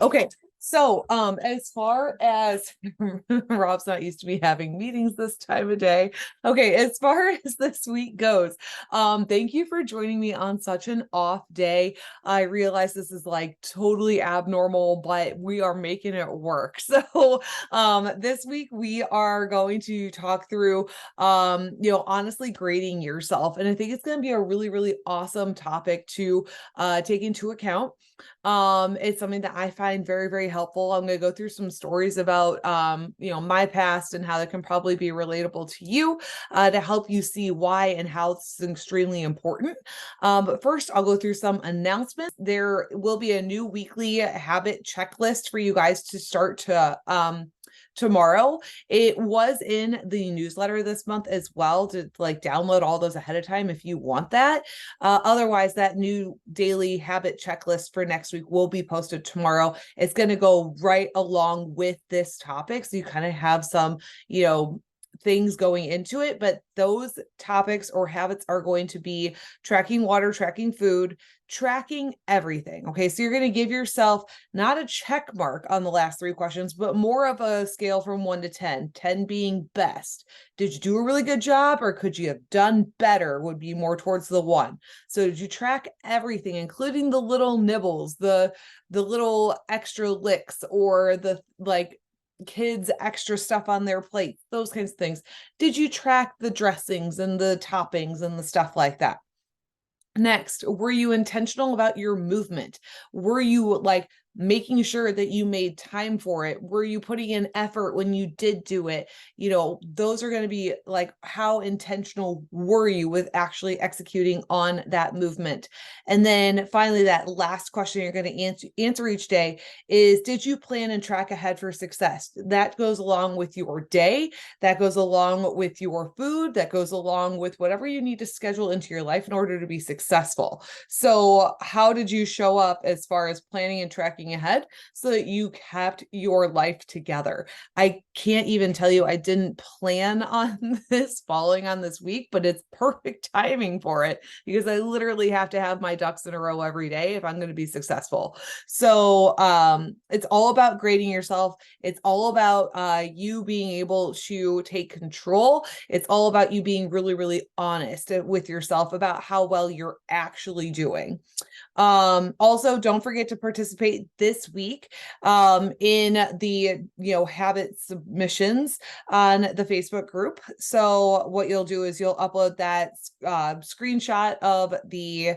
Okay, so as far as Rob's not used to me having meetings this time of day. Okay, as far as this week goes, thank you for joining me on such an off day. I realize this is like totally abnormal, but we are making it work. So this week we are going to talk through honestly grading yourself. And I think it's going to be a really, really awesome topic to take into account. It's something that I find very, very helpful. I'm going to go through some stories about, my past and how that can probably be relatable to you, to help you see why and how it's extremely important. But first, I'll go through some announcements. There will be a new weekly habit checklist for you guys to start to tomorrow. It was in the newsletter this month as well, to like download all those ahead of time if you want that. Otherwise, that new daily habit checklist for next week will be posted tomorrow. It's going to go right along with this topic, so you kind of have some, things going into it. But those topics or habits are going to be tracking water, tracking food, tracking everything. Okay, so you're going to give yourself not a check mark on the last three questions, but more of a scale from 1 to 10, 10 being best. Did you do a really good job, or could you have done better? Would be more towards the 1. So did you track everything, including the little nibbles, the little extra licks, or the like kids extra stuff on their plate, those kinds of things? Did you track the dressings and the toppings and the stuff like that? Next, were you intentional about your movement? Were you like making sure that you made time for it? Were you putting in effort when you did do it? Those are going to be like, how intentional were you with actually executing on that movement? And then finally, that last question you're going to answer each day is, did you plan and track ahead for success? That goes along with your day, that goes along with your food, that goes along with whatever you need to schedule into your life in order to be successful. So how did you show up as far as planning and tracking ahead so that you kept your life together? I can't even tell you, I didn't plan on this falling on this week, but it's perfect timing for it, because I literally have to have my ducks in a row every day if I'm going to be successful. So it's all about grading yourself. It's all about you being able to take control. It's all about you being really, really honest with yourself about how well you're actually doing. Also, don't forget to participate this week in the habit submissions on the Facebook group. So what you'll do is you'll upload that screenshot of the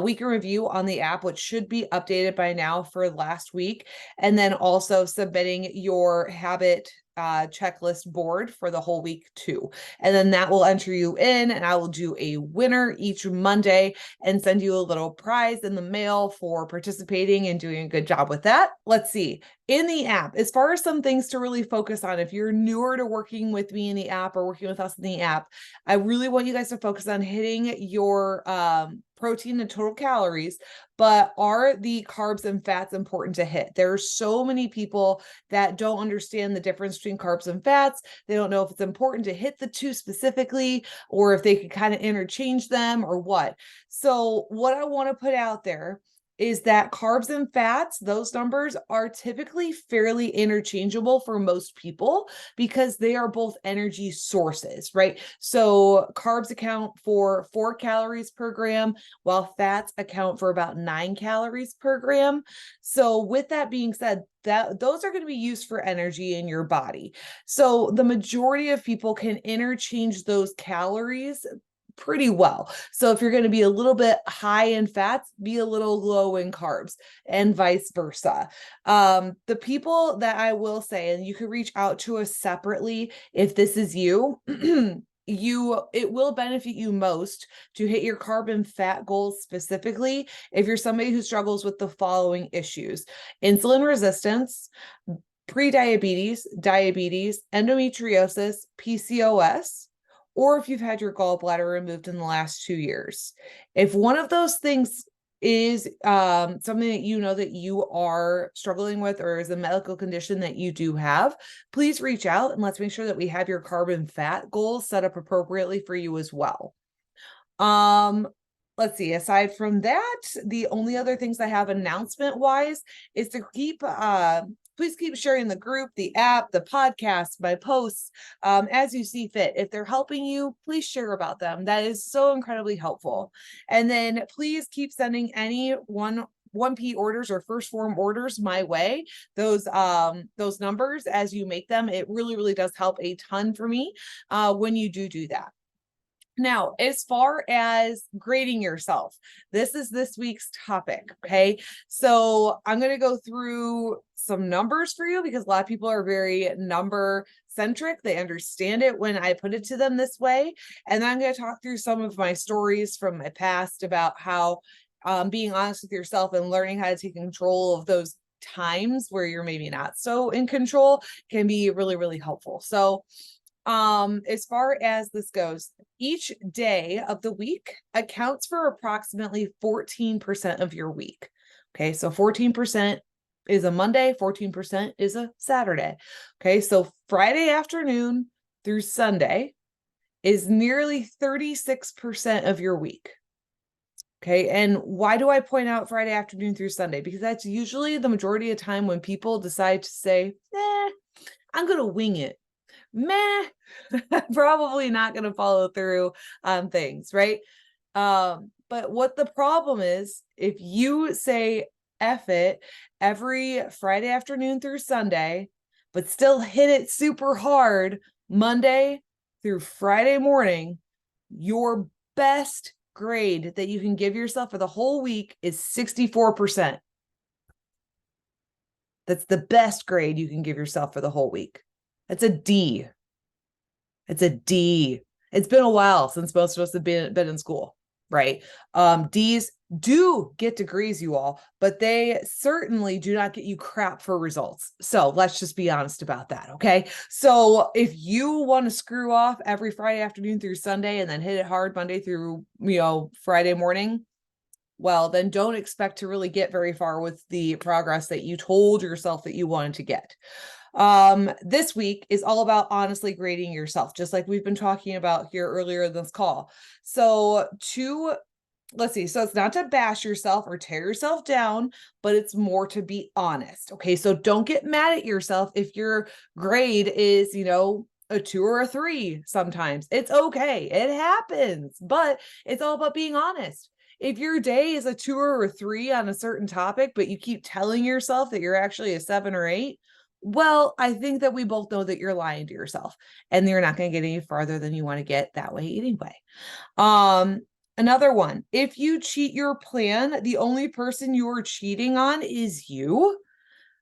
week in review on the app, which should be updated by now for last week, and then also submitting your habit checklist board for the whole week too. And then that will enter you in, and I will do a winner each Monday and send you a little prize in the mail for participating and doing a good job with that. Let's see. In the app, as far as some things to really focus on, if you're newer to working with me in the app or working with us in the app, I really want you guys to focus on hitting your protein and total calories. But are the carbs and fats important to hit? There are so many people that don't understand the difference between carbs and fats. They don't know if it's important to hit the two specifically, or if they could kind of interchange them or what. So what I want to put out there is that carbs and fats, those numbers are typically fairly interchangeable for most people, because they are both energy sources, right? So carbs account for 4 calories per gram, while fats account for about 9 calories per gram. So with that being said, that those are going to be used for energy in your body. So the majority of people can interchange those calories pretty well. So if you're going to be a little bit high in fats, be a little low in carbs, and vice versa. The people that I will say, and you can reach out to us separately if this is you, it will benefit you most to hit your carb and fat goals specifically if you're somebody who struggles with the following issues: insulin resistance, pre-diabetes, diabetes, endometriosis, PCOS, or if you've had your gallbladder removed in the last 2 years. If one of those things is something that you know that you are struggling with, or is a medical condition that you do have, please reach out and let's make sure that we have your carb and fat goals set up appropriately for you as well. let's see, aside from that, the only other things I have announcement wise is to please keep sharing the group, the app, the podcast, my posts, as you see fit. If they're helping you, please share about them. That is so incredibly helpful. And then please keep sending any 1P orders or first form orders my way. Those numbers as you make them, it really, really does help a ton for me when you do that. Now, as far as grading yourself, this is this week's topic. Okay. So I'm going to go through some numbers for you because a lot of people are very number centric. They understand it when I put it to them this way. And then I'm going to talk through some of my stories from my past about how being honest with yourself and learning how to take control of those times where you're maybe not so in control can be really, really helpful. So as far as this goes, each day of the week accounts for approximately 14% of your week. Okay, so 14% is a Monday, 14% is a Saturday. Okay, so Friday afternoon through Sunday is nearly 36% of your week. Okay, and why do I point out Friday afternoon through Sunday? Because that's usually the majority of time when people decide to say, I'm going to wing it. Probably not going to follow through on things, right? But what the problem is, if you say F it every Friday afternoon through Sunday, but still hit it super hard Monday through Friday morning, your best grade that you can give yourself for the whole week is 64%. That's the best grade you can give yourself for the whole week. That's a D. It's a D. It's been a while since most of us have been in school, right? D's do get degrees, you all, but they certainly do not get you crap for results. So let's just be honest about that, okay? So if you want to screw off every Friday afternoon through Sunday and then hit it hard Monday through, Friday morning, well, then don't expect to really get very far with the progress that you told yourself that you wanted to get. This week is all about honestly grading yourself, just like we've been talking about here earlier in this call. So let's see. So it's not to bash yourself or tear yourself down, but it's more to be honest. Okay. So don't get mad at yourself if your grade is, a 2 or a 3 sometimes. It's okay. It happens, but it's all about being honest. If your day is a 2 or a 3 on a certain topic, but you keep telling yourself that you're actually a 7 or 8, well, I think that we both know that you're lying to yourself and you're not going to get any farther than you want to get that way anyway. Another one, if you cheat your plan, the only person you are cheating on is you,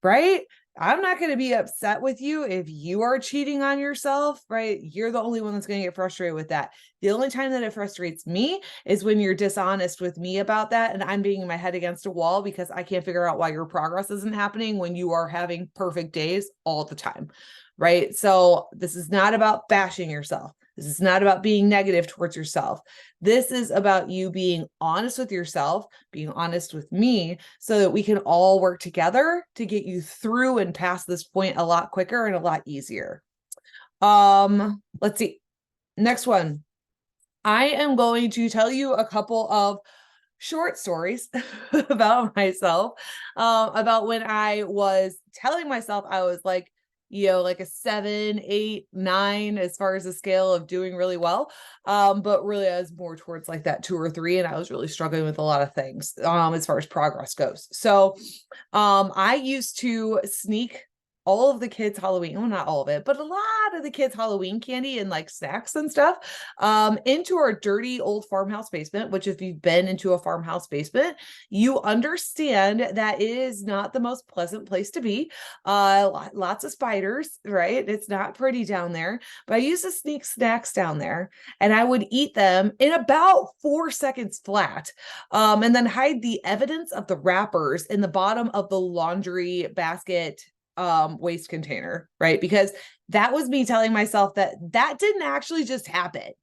right? I'm not going to be upset with you if you are cheating on yourself, right? You're the only one that's going to get frustrated with that. The only time that it frustrates me is when you're dishonest with me about that and I'm beating my head against a wall because I can't figure out why your progress isn't happening when you are having perfect days all the time, right? So this is not about bashing yourself. This is not about being negative towards yourself. This is about you being honest with yourself, being honest with me, so that we can all work together to get you through and past this point a lot quicker and a lot easier. Let's see. Next one. I am going to tell you a couple of short stories about myself, about when I was telling myself I was like a 7, 8, 9 as far as the scale of doing really well. But really I was more towards like that 2 or 3, and I was really struggling with a lot of things as far as progress goes. So I used to sneak all of the kids' Halloween, well, not all of it, but a lot of the kids' Halloween candy and like snacks and stuff into our dirty old farmhouse basement, which if you've been into a farmhouse basement, you understand that it is not the most pleasant place to be. Lots of spiders, right? It's not pretty down there, but I used to sneak snacks down there and I would eat them in about 4 seconds flat, and then hide the evidence of the wrappers in the bottom of the laundry basket waste container, right? Because that was me telling myself that didn't actually just happen,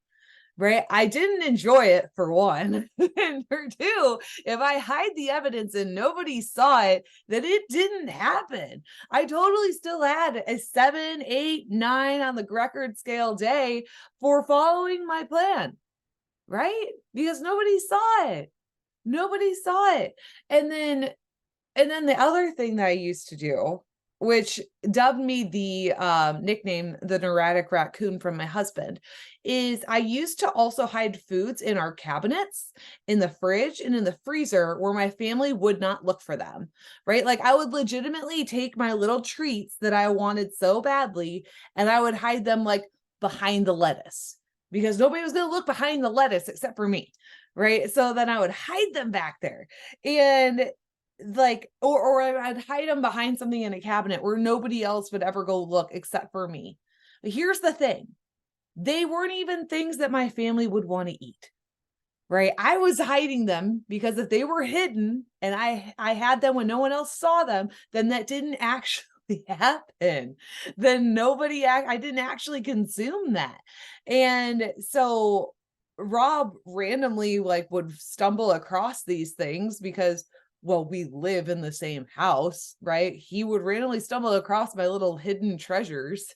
right? I didn't enjoy it, for one. And for two, if I hide the evidence and nobody saw it, then it didn't happen. I totally still had a 7, 8, 9 on the record scale day for following my plan, right? Because nobody saw it. Nobody saw it. And then the other thing that I used to do, which dubbed me the nickname the neurotic raccoon from my husband, is I used to also hide foods in our cabinets, in the fridge, and in the freezer where my family would not look for them, right? Like I would legitimately take my little treats that I wanted so badly and I would hide them like behind the lettuce because nobody was going to look behind the lettuce except for me, right? So then I would hide them back there. And like or I'd hide them behind something in a cabinet where nobody else would ever go look except for me. But here's the thing. They weren't even things that my family would want to eat. Right? I was hiding them because if they were hidden and I had them when no one else saw them, then that didn't actually happen. Then I didn't actually consume that. And so Rob randomly like would stumble across these things because well, we live in the same house, right? He would randomly stumble across my little hidden treasures.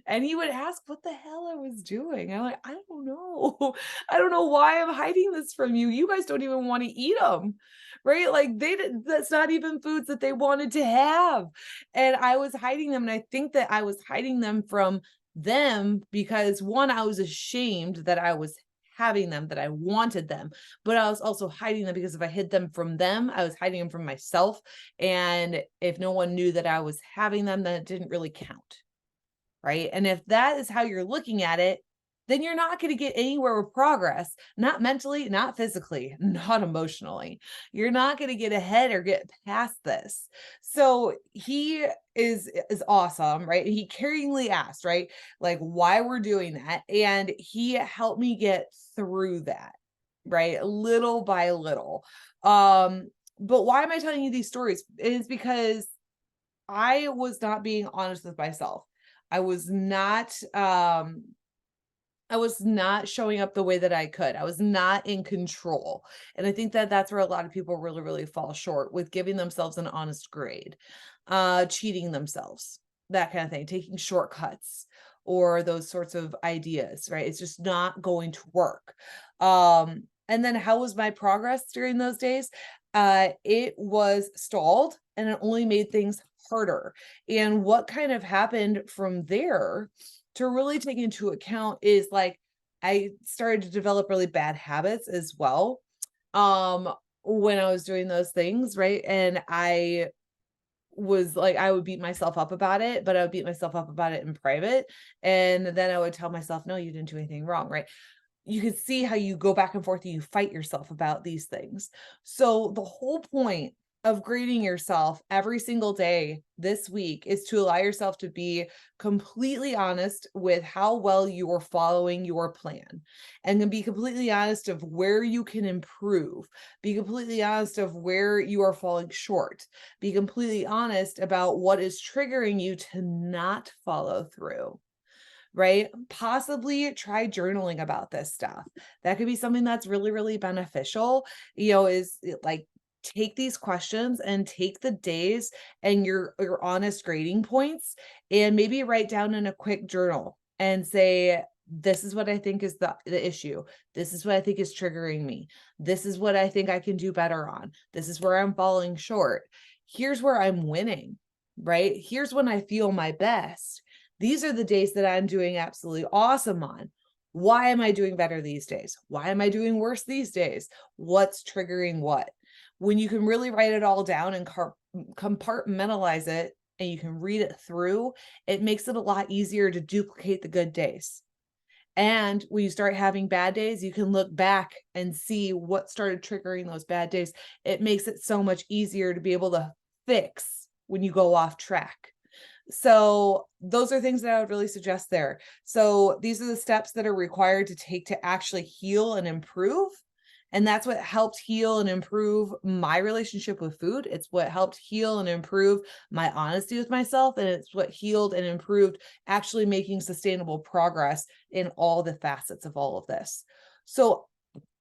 And he would ask what the hell I was doing. I'm like, I don't know. I don't know why I'm hiding this from you. You guys don't even want to eat them. Right? Like that's not even foods that they wanted to have. And I was hiding them. And I think that I was hiding them from them because one, I was ashamed that I was having them, that I wanted them, but I was also hiding them because if I hid them from them, I was hiding them from myself. And if no one knew that I was having them, then it didn't really count. Right. And if that is how you're looking at it, then you're not going to get anywhere with progress, not mentally, not physically, not emotionally. You're not going to get ahead or get past this. So he is awesome, right? He caringly asked, right? Like why we're doing that. And he helped me get through that, right? Little by little. But why am I telling you these stories? It's because I was not being honest with myself. I was not showing up the way that I could. I was not in control. And I think that that's where a lot of people really, really fall short with giving themselves an honest grade, cheating themselves, that kind of thing, taking shortcuts or those sorts of ideas, right? It's just not going to work. And then how was my progress during those days? It was stalled and it only made things harder. And what kind of happened from there to really take into account is like I started to develop really bad habits as well. Um when I was doing those things, right? And I was like I would beat myself up about it, but I would beat myself up about it in private. And then I would tell myself, no, you didn't do anything wrong, right? You can see how you go back and forth and you fight yourself about these things. So the whole point of grading yourself every single day this week is to allow yourself to be completely honest with how well you are following your plan and then be completely honest of where you can improve, be completely honest of where you are falling short, be completely honest about what is triggering you to not follow through, right? Possibly try journaling about this stuff. That could be something that's really, really beneficial. Like take these questions and take the days and your honest grading points and maybe write down in a quick journal and say, this is what I think is the issue. This is what I think is triggering me. This is what I think I can do better on. This is where I'm falling short. Here's where I'm winning, right? Here's when I feel my best. These are the days that I'm doing absolutely awesome on. Why am I doing better these days? Why am I doing worse these days? What's triggering what? When you can really write it all down and compartmentalize it and you can read it through, it makes it a lot easier to duplicate the good days. And when you start having bad days, you can look back and see what started triggering those bad days. It makes it so much easier to be able to fix when you go off track. So those are things that I would really suggest there. So these are the steps that are required to take to actually heal and improve. And that's what helped heal and improve my relationship with food. It's what helped heal and improve my honesty with myself. And it's what healed and improved actually making sustainable progress in all the facets of all of this. So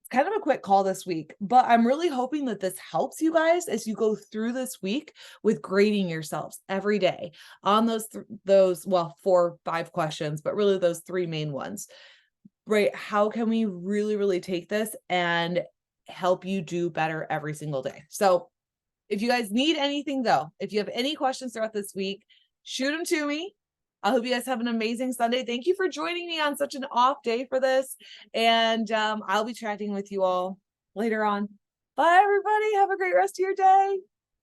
kind of a quick call this week, but I'm really hoping that this helps you guys as you go through this week with grading yourselves every day on those 4, 5 questions, but really those 3 main ones. right? How can we really, really take this and help you do better every single day? So if you guys need anything though, if you have any questions throughout this week, shoot them to me. I hope you guys have an amazing Sunday. Thank you for joining me on such an off day for this. And I'll be chatting with you all later on. Bye, everybody. Have a great rest of your day.